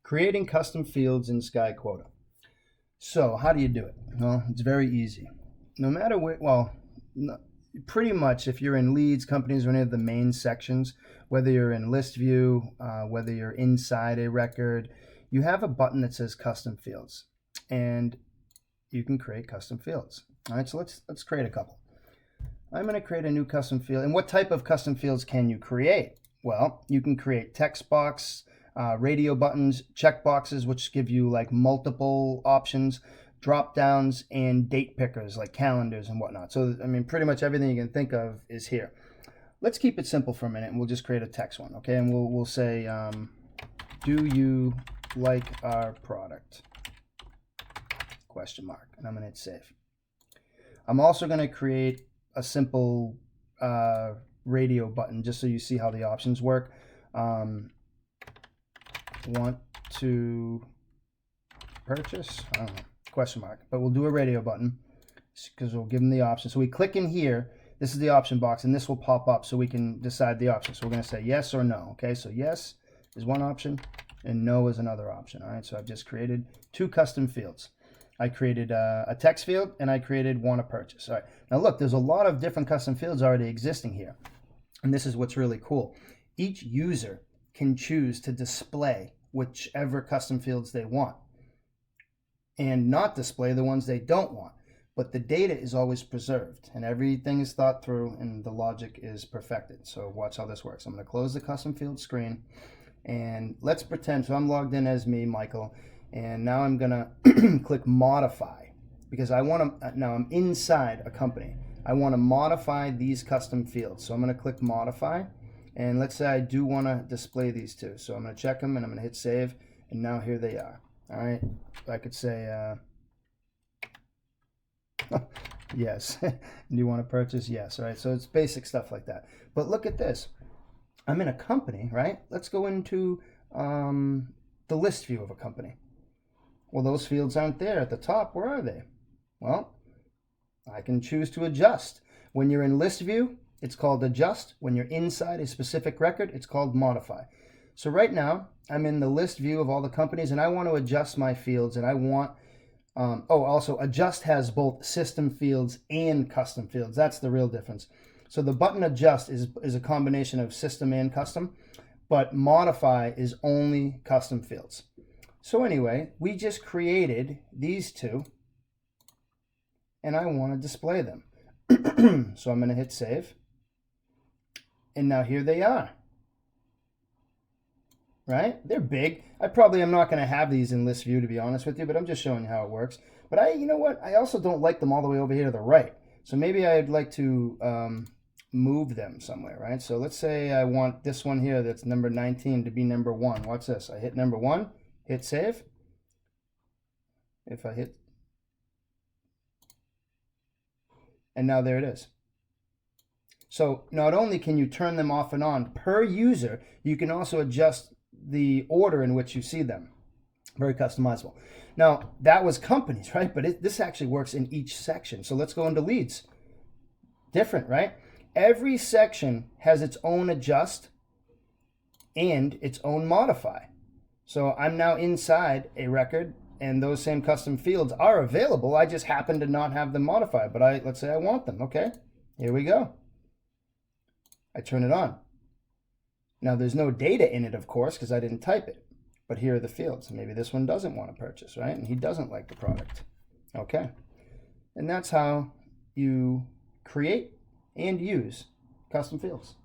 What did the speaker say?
Creating custom fields in SkyQuota. So how do you do it? Well, it's very easy. No matter where, pretty much if you're in leads, companies, or any of the main sections, whether you're in list view, whether you're inside a record, you have a button that says custom fields, and you can create custom fields. All right, so let's create a couple. I'm going to create a new custom field. And what type of custom fields can you create? Well, you can create text box, radio buttons, check boxes, which give you like multiple options, drop downs, and date pickers like calendars and whatnot. So, I mean, pretty much everything you can think of is here. Let's keep it simple for a minute, and we'll just create a text one, okay? And we'll say, do you like our product? Question mark. And I'm going to hit save. I'm also going to create a simple radio button just so you see how the options work. Want to purchase? I don't know. Question mark. But we'll do a radio button because we'll give them the option. So we click in here. This is the option box, and this will pop up so we can decide the option. So we're going to say yes or no. Okay, so yes is one option, and no is another option. All right, so I've just created two custom fields. I created a text field, and I created want to purchase. All right, now look, there's a lot of different custom fields already existing here, and this is what's really cool. Each user can choose to display whichever custom fields they want and not display the ones they don't want. But the data is always preserved, and everything is thought through, and the logic is perfected. So watch how this works. I'm going to close the custom field screen, and let's pretend, so I'm logged in as me, Michael, and now I'm going to click modify because I want to, now I'm inside a company. I want to modify these custom fields. So I'm going to click modify, and let's say I do want to display these two. So I'm going to check them, and I'm going to hit save, and now here they are. All right, I could say, yes. Do you want to purchase? Yes. All right. So it's basic stuff like that. But look at this. I'm in a company, right? Let's go into the list view of a company. Well, those fields aren't there at the top. Where are they? Well, I can choose to adjust. When you're in list view, it's called adjust. When you're inside a specific record, it's called modify. So right now, I'm in the list view of all the companies, and I want to adjust my fields, and I want also adjust has both system fields and custom fields. That's the real difference. So the button adjust is a combination of system and custom, but modify is only custom fields. So anyway, we just created these two, and I want to display them. So I'm going to hit save, and now here they are. Right? They're big. I probably am not going to have these in list view, to be honest with you, but I'm just showing you how it works. But you know what? I also don't like them all the way over here to the right. So maybe I'd like to move them somewhere, right? So let's say I want this one here that's number 19 to be number 1. Watch this. I hit number 1, hit save. If I hit, and now there it is. So not only can you turn them off and on per user, you can also adjust the order in which you see them. Very customizable. Now, that was companies, right? But this actually works in each section. So let's go into leads. Different, right? Every section has its own adjust and its own modify. So I'm now inside a record, and those same custom fields are available. I just happen to not have them modified, but let's say I want them. Okay, here we go. I turn it on. Now there's no data in it, of course, because I didn't type it. But here are the fields. Maybe this one doesn't want to purchase, right? And he doesn't like the product. Okay. And that's how you create and use custom fields.